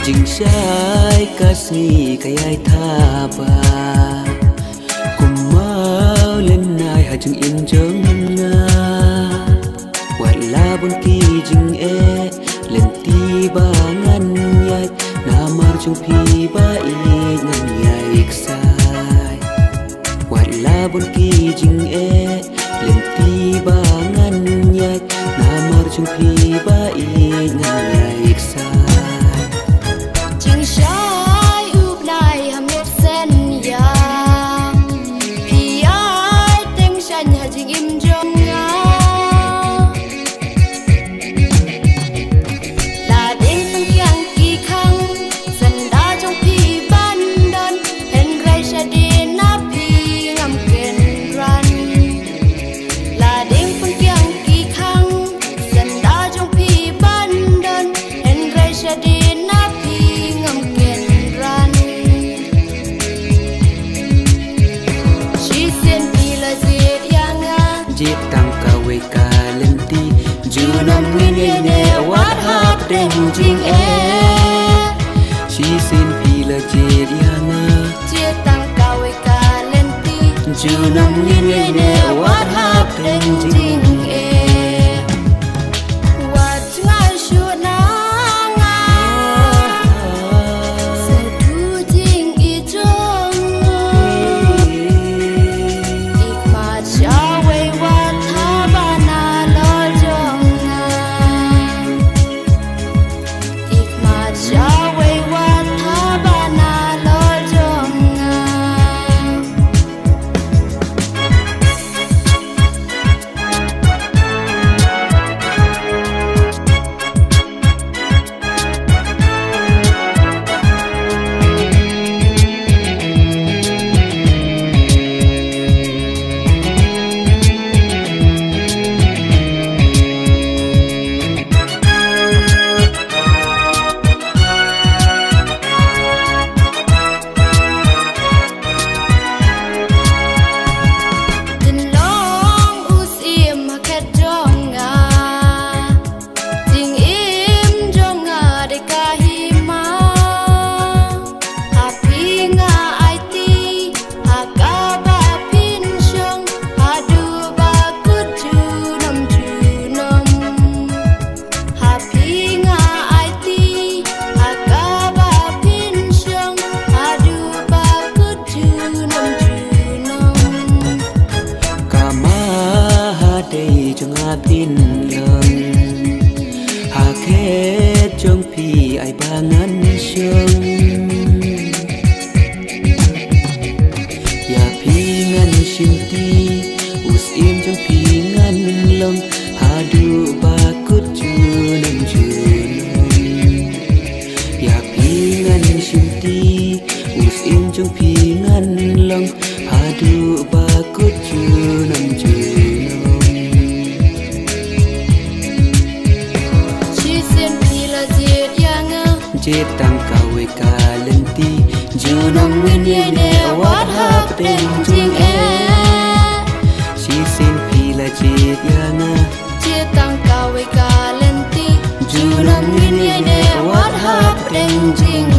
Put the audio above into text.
Jing sai kasih kayai thaba kumau lên nai ha jing in jong nga wat la bun ki jing e lên ti ba ngan yai na mar chung pi ba i ngan yai sai wat la bun ki jing e lên ti ba ngan yai na mar chung pi ba i ngan yai sai Jing e chi sin pi la jet yang jet tang kawe ka lenti ju nam ni ne what happened jing e what ngai shu na nga so tu jing i jong ik ma cha we what ha ba na lo jong tin lầm hà khét trong phi ai ba ngăn sông ya phi ngăn sim ti us im trong phi ngăn lông hà du ba cút chu nam chu ya phi ngăn sim ti us im trong phi ngăn lông hà du ba cút chu nam chu jet tang kawe ka lenti junong winye ne what happened jing e si sin pila jet yana jet tang kawe ka lenti junong winye ne what happened jing